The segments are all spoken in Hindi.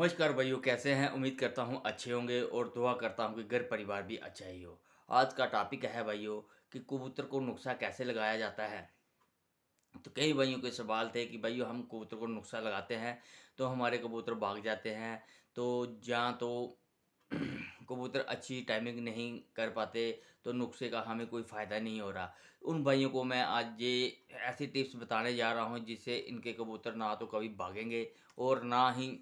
नमस्कार भाइयों, कैसे हैं? उम्मीद करता हूँ अच्छे होंगे और दुआ करता हूँ कि घर परिवार भी अच्छा ही हो। आज का टॉपिक है भाइयों कि कबूतर को नुक्सा कैसे लगाया जाता है। तो कई भाइयों के सवाल थे कि भाइयों हम कबूतर को नुक्सा लगाते हैं तो हमारे कबूतर भाग जाते हैं। तो जहाँ तो कबूतर अच्छी टाइमिंग नहीं कर पाते तो नुस्खे का हमें कोई फ़ायदा नहीं हो रहा। उन भाइयों को मैं आज ये ऐसी टिप्स बताने जा रहा हूँ जिससे इनके कबूतर ना तो कभी भागेंगे और ना ही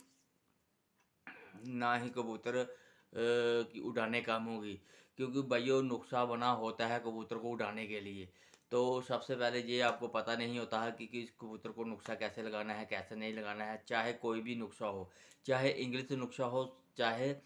कबूतर की उड़ाने काम होगी। क्योंकि भाइयों नुस्खा बना होता है कबूतर को उड़ाने के लिए। तो सबसे पहले ये आपको पता नहीं होता है कि किस कबूतर को नुस्खा कैसे लगाना है, कैसे नहीं लगाना है। चाहे कोई भी नुस्खा हो, चाहे इंग्लिश नुस्खा हो, चाहे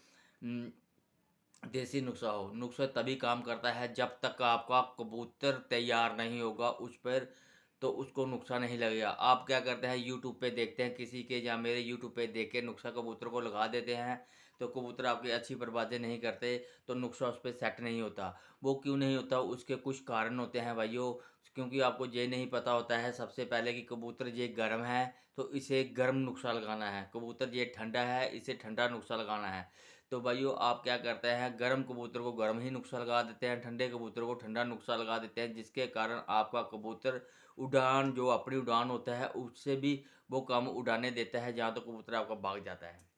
देसी नुस्खा हो। नुस्खा तभी काम करता है जब तक आपका कबूतर तैयार नहीं होगा उस पर, तो उसको नुस्खा नहीं लगेगा। आप क्या करते हैं, यूट्यूब पे देखते हैं किसी के या मेरे यूट्यूब पे देख के नुस्खा कबूतर को लगा देते हैं। तो कबूतर आपकी अच्छी परवाज़ें नहीं करते, तो नुस्खा उस पे सेट नहीं होता। वो क्यों नहीं होता, उसके कुछ कारण होते हैं भाइयों। क्योंकि आपको ये नहीं पता होता है सबसे पहले कि कबूतर ये गर्म है तो इसे गर्म नुस्खा लगाना है, कबूतर ये ठंडा है इसे ठंडा नुस्खा लगाना है। तो भाइयों आप क्या करते हैं, गर्म कबूतर को गर्म ही नुस्खा लगा देते हैं, ठंडे कबूतर को ठंडा नुस्खा लगा देते हैं, जिसके कारण आपका कबूतर उड़ान जो अपनी उड़ान होता है उससे भी वो कम उड़ाने देता है, जहाँ तो कबूतर आपका भाग जाता है।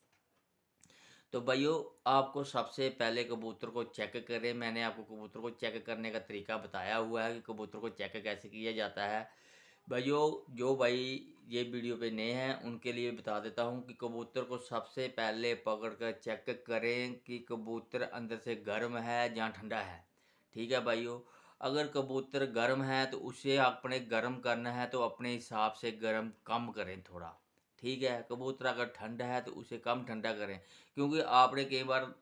तो भाइयों आपको सबसे पहले कबूतर को चेक करें। मैंने आपको कबूतर को चेक करने का तरीका बताया हुआ है कि कबूतर को चेक कैसे किया जाता है। भाइयों जो भाई ये वीडियो पे नए हैं उनके लिए बता देता हूँ कि कबूतर को सबसे पहले पकड़ कर चेक करें कि कबूतर अंदर से गर्म है या ठंडा है। ठीक है भाइयों, अगर कबूतर गर्म है तो उसे अपने गर्म करना है तो अपने हिसाब से गर्म कम करें थोड़ा। ठीक है, कबूतर अगर ठंडा है तो उसे कम ठंडा करें। क्योंकि आपने कई बार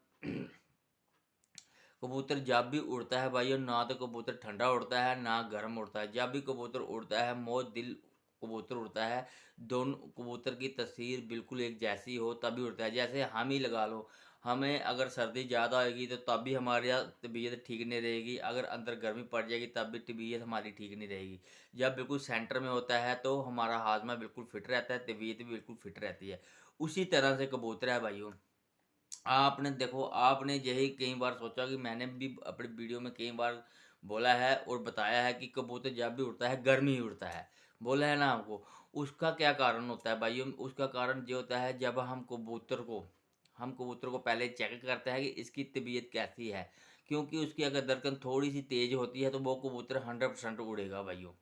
कबूतर जब भी उड़ता है भाइयों, ना तो कबूतर ठंडा उड़ता है ना गर्म उड़ता है। जब भी कबूतर उड़ता है मौत दिल कबूतर उड़ता है। दोनों कबूतर की तस्वीर बिल्कुल एक जैसी हो तभी उड़ता है। जैसे हम ही लगा लो, हमें अगर सर्दी ज़्यादा होगी तो तब भी हमारे यहाँ तबीयत ठीक नहीं रहेगी, अगर अंदर गर्मी पड़ जाएगी तब भी तबीयत हमारी ठीक नहीं रहेगी। जब बिल्कुल सेंटर में होता है तो हमारा हाजमा बिल्कुल फिट रहता है, तबीयत भी बिल्कुल फिट रहती है। उसी तरह से कबूतर है भाइयों। आपने देखो, आपने यही कई बार सोचा कि मैंने भी अपनी वीडियो में कई बार बोला है और बताया है कि कबूतर जब भी उड़ता है गर्मी ही उड़ता है, बोला है ना आपको। उसका क्या कारण होता है भाइयों, उसका कारण ये होता है जब हम कबूतर को पहले चेक करते हैं कि इसकी तबीयत कैसी है। क्योंकि उसकी अगर धड़कन थोड़ी सी तेज होती है तो वो कबूतर 100% उड़ेगा भाइयों।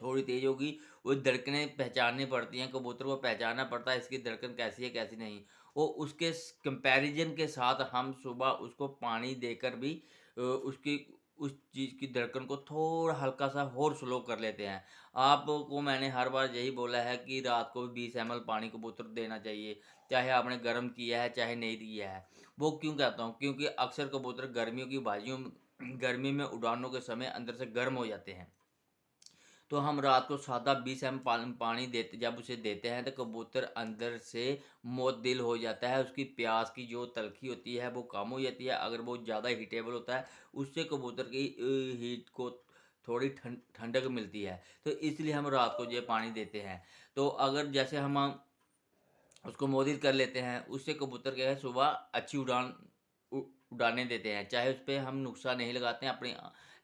थोड़ी तेज होगी, वो धड़कनें पहचाननी पड़ती हैं, कबूतर को पहचानना पड़ता है इसकी धड़कन कैसी है कैसी नहीं। वो उसके कंपैरिजन के साथ हम सुबह उसको पानी देकर भी उसकी उस चीज़ की धड़कन को थोड़ा हल्का सा और स्लो कर लेते हैं। आपको मैंने हर बार यही बोला है कि रात को 20 ml पानी कबूतर को देना चाहिए, चाहे आपने गर्म किया है चाहे नहीं दिया है। वो क्यों कहता हूँ, क्योंकि अक्सर कबूतर गर्मियों की बाजियों गर्मी में उड़ानों के समय अंदर से गर्म हो जाते हैं। तो हम रात को सादा 20 पानी देते, जब उसे देते हैं तो कबूतर अंदर से मुअत्तल हो जाता है। उसकी प्यास की जो तलखी होती है वो कम हो जाती है। अगर वो ज़्यादा हीटेबल होता है उससे कबूतर की हीट को थोड़ी ठंडक मिलती है। तो इसलिए हम रात को ये पानी देते हैं। तो अगर जैसे हम उसको मोदित कर लेते हैं, उससे कबूतर क्या है सुबह अच्छी उड़ाने देते हैं। चाहे उस पे हम नुस्खा नहीं लगाते हैं, अपनी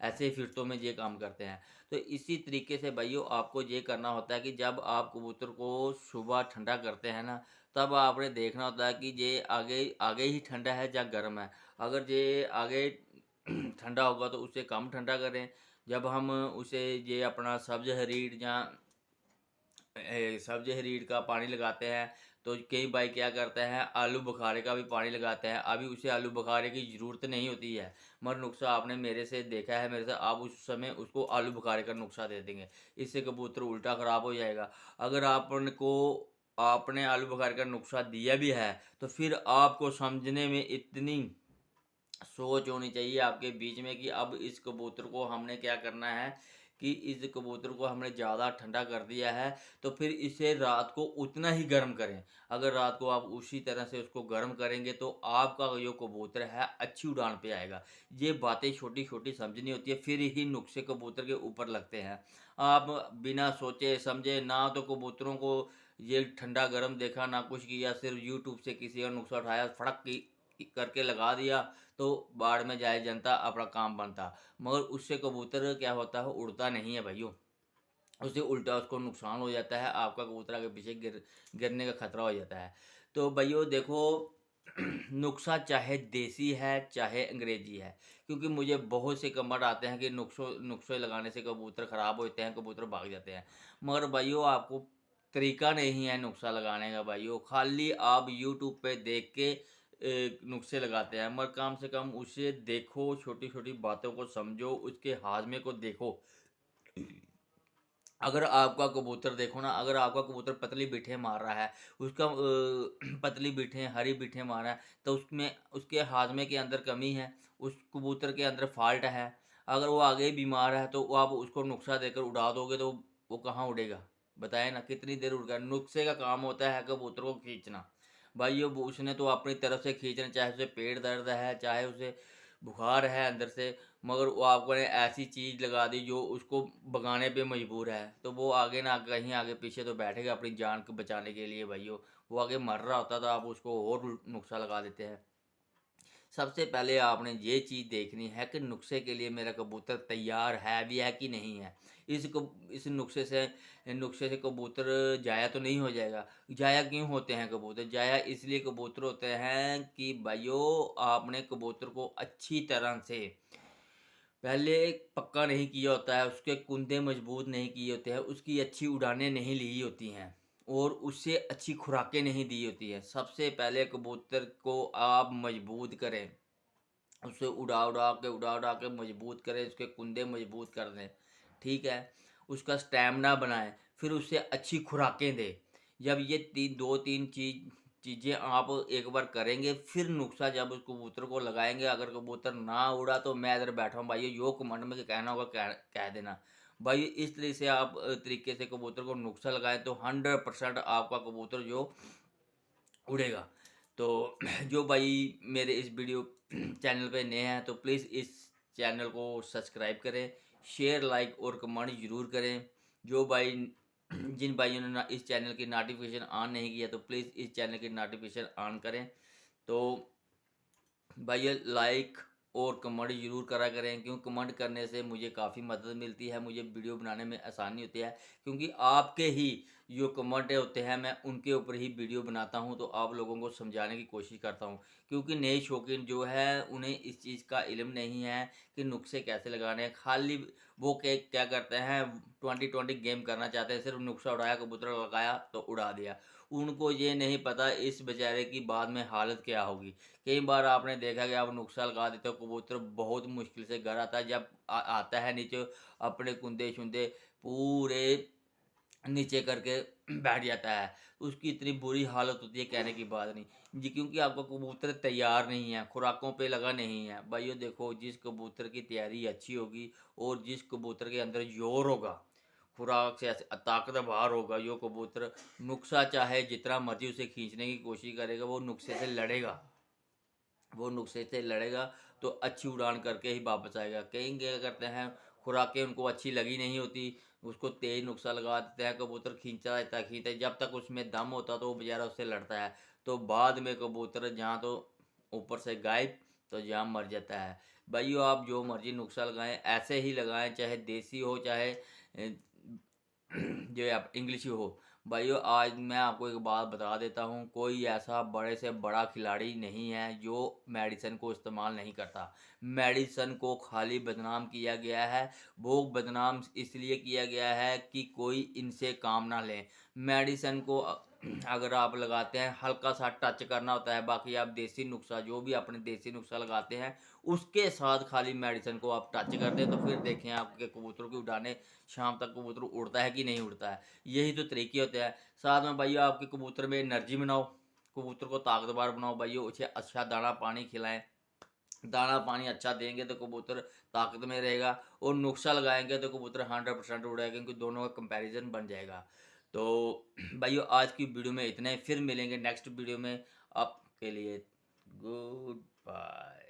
ऐसे ही फिरतों में ये काम करते हैं। तो इसी तरीके से भइयों आपको ये करना होता है कि जब आप कबूतर को सुबह ठंडा करते हैं ना, तब आपने देखना होता है कि ये आगे आगे ही ठंडा है या गर्म है। अगर ये आगे ठंडा होगा तो उसे कम ठंडा करें। जब हम उसे ये अपना सब्ज़ हरीर या सब्ज़ हरीर का पानी लगाते हैं, तो कई भाई क्या करते हैं आलू बुखारे का भी पानी लगाते हैं। अभी उसे आलू बुखारे की ज़रूरत नहीं होती है, मगर नुस्खा आपने मेरे से देखा है, मेरे से आप उस समय उसको आलू बुखारे का नुस्खा दे देंगे, इससे कबूतर उल्टा ख़राब हो जाएगा। अगर आपने आलू बुखारे का नुस्खा दिया भी है तो फिर आपको समझने में इतनी सोच होनी चाहिए आपके बीच में कि अब इस कबूतर को हमने क्या करना है कि इस कबूतर को हमने ज़्यादा ठंडा कर दिया है तो फिर इसे रात को उतना ही गर्म करें। अगर रात को आप उसी तरह से उसको गर्म करेंगे तो आपका जो कबूतर है अच्छी उड़ान पे आएगा। ये बातें छोटी छोटी समझनी होती है, फिर ही नुस्खे कबूतर के ऊपर लगते हैं। आप बिना सोचे समझे ना तो कबूतरों को ये ठंडा गर्म देखा ना कुछ किया, सिर्फ यूट्यूब से किसी का नुस्खा उठाया, फड़क की करके लगा दिया, तो बाढ़ में जाए जनता, अपना काम बनता। मगर उससे कबूतर क्या होता है, उड़ता नहीं है भाइयों, उससे उल्टा उसको नुकसान हो जाता है, आपका कबूतर आगे पीछे गिरने का खतरा हो जाता है। तो भाइयों देखो, नुस्खा चाहे देसी है चाहे अंग्रेजी है, क्योंकि मुझे बहुत से कमेंट आते हैं कि नुस्खे लगाने से कबूतर ख़राब होते हैं, कबूतर भाग जाते हैं। मगर भाइयों आपको तरीका नहीं है नुस्खा लगाने का भाइयों, खाली आप यूट्यूब पे देख के नुस्खे लगाते हैं, मगर कम से कम उसे देखो, छोटी छोटी बातों को समझो, उसके हाजमे को देखो। अगर आपका कबूतर देखो ना, अगर आपका कबूतर पतली बिठे मार रहा है, उसका पतली बिठे हरी बिठे मार रहा है, तो उसमें उसके हाजमे के अंदर कमी है, उस कबूतर के अंदर फॉल्ट है। अगर वो आगे ही बीमार है तो वो आप उसको नुस्खा देकर उड़ा दोगे तो वो कहाँ उड़ेगा, बताए ना, कितनी देर उड़ेगा। नुस्खे का काम होता है कबूतर को खींचना भाइयों, उसने तो अपनी तरफ से खींचना, चाहे उसे पेट दर्द है, चाहे उसे बुखार है अंदर से, मगर वो आपको ने ऐसी चीज़ लगा दी जो उसको भगाने पे मजबूर है, तो वो आगे ना कहीं आगे पीछे तो बैठेगा अपनी जान को बचाने के लिए भाइयों। वो आगे मर रहा होता तो आप उसको और नुस्खा लगा देते हैं। सबसे पहले आपने ये चीज़ देखनी है कि नुस्खे के लिए मेरा कबूतर तैयार है भी है कि नहीं है। इस नुस्खे से कबूतर जाया तो नहीं हो जाएगा। जाया क्यों होते हैं कबूतर? जाया इसलिए कबूतर होते हैं कि भाइयों आपने कबूतर को अच्छी तरह से पहले पक्का नहीं किया होता है, उसके कुंदे मजबूत नहीं किए होते हैं, उसकी अच्छी उड़ानें नहीं ली होती हैं और उससे अच्छी खुराकें नहीं दी होती है। सबसे पहले कबूतर को आप मजबूत करें, उसे उड़ा उड़ा के मजबूत करें, उसके कुंदे मजबूत कर दें, ठीक है। उसका स्टैमिना बनाएं, फिर उससे अच्छी खुराकें दें। जब ये दो तीन चीज़ें आप एक बार करेंगे, फिर नुस्खा जब उस कबूतर को लगाएंगे, अगर कबूतर ना उड़ा तो मैं इधर बैठा हूँ भाई, यो कमेंट में कहना होगा, कह देना भाई। इस तरह से आप तरीके से कबूतर को नुस्खा लगाएं तो 100% आपका कबूतर जो उड़ेगा। तो जो भाई मेरे इस वीडियो चैनल पे नए हैं तो प्लीज़ इस चैनल को सब्सक्राइब करें, शेयर लाइक और कमेंट ज़रूर करें। जो भाई जिन भाइयों ने ना इस चैनल की नोटिफिकेशन ऑन नहीं किया तो प्लीज़ इस चैनल की नोटिफिकेशन ऑन करें। तो भाई लाइक और कमेंट ज़रूर करा करें, क्यों कमेंट करने से मुझे काफ़ी मदद मिलती है, मुझे वीडियो बनाने में आसानी होती है, क्योंकि आपके ही जो कमेंट होते हैं मैं उनके ऊपर ही वीडियो बनाता हूं, तो आप लोगों को समझाने की कोशिश करता हूं। क्योंकि नए शौकीन जो है उन्हें इस चीज़ का इल्म नहीं है कि नुस्खे कैसे लगाने हैं, खाली वो क्या करते हैं 2020 गेम करना चाहते हैं, सिर्फ नुस्खा उड़ाया, कबूतर लगाया तो उड़ा दिया। उनको ये नहीं पता इस बेचारे की बाद में हालत क्या होगी। कई बार आपने देखा कि आप नुस्खा लगा देते हो, कबूतर बहुत मुश्किल से घर आता है, जब आता है नीचे अपने कुंदे शुंदे पूरे नीचे करके बैठ जाता है, उसकी इतनी बुरी हालत होती है कहने की बात नहीं जी, क्योंकि आपका कबूतर तैयार नहीं है, खुराकों पे लगा नहीं है भाइयों। देखो, जिस कबूतर की तैयारी अच्छी होगी और जिस कबूतर के अंदर जोर होगा, खुराक से ऐसे ताकतवर होगा, जो कबूतर नुस्खा चाहे जितना मर्जी उसे खींचने की कोशिश करेगा, वो नुस्खे से लड़ेगा, वो नुस्खे से लड़ेगा तो अच्छी उड़ान करके ही वापस आएगा। कई क्या करते हैं, खुराकें उनको अच्छी लगी नहीं होती, उसको तेज नुस्खा लगा देते हैं, कबूतर खींचता रहता है, खींचता है, जब तक उसमें दम होता तो वो बेचारा उससे लड़ता है, तो बाद में कबूतर जहाँ तो ऊपर से गायब तो जहाँ मर जाता है। भाइयों आप जो मर्जी नुस्खा लगाएं, ऐसे ही लगाएं, चाहे देसी हो चाहे जो आप इंग्लिश हो। भाइयों आज मैं आपको एक बात बता देता हूँ, कोई ऐसा बड़े से बड़ा खिलाड़ी नहीं है जो मेडिसिन को इस्तेमाल नहीं करता। मेडिसिन को खाली बदनाम किया गया है, वो बदनाम इसलिए किया गया है कि कोई इनसे काम ना ले। मेडिसिन को अगर आप लगाते हैं हल्का सा टच करना होता है, बाकी आप देसी नुस्खा जो भी अपने देसी नुस्खा लगाते हैं उसके साथ खाली मेडिसिन को आप टच करते हैं, तो फिर देखें आपके कबूतरों की उड़ाने शाम तक कबूतर उड़ता है कि नहीं उड़ता है। यही तो तरीके होते हैं। साथ में भाइयों आपके कबूतर में एनर्जी बनाओ, कबूतर को ताकतवर बनाओ भाइयों, उसे अच्छा दाना पानी खिलाएं। दाना पानी अच्छा देंगे तो कबूतर ताकत में रहेगा, और नुस्खा लगाएंगे तो कबूतर 100% उड़ेगा, क्योंकि दोनों का कंपैरिजन बन जाएगा। तो भाइयों आज की वीडियो में इतना ही, फिर मिलेंगे नेक्स्ट वीडियो में। आपके लिए गुड बाय।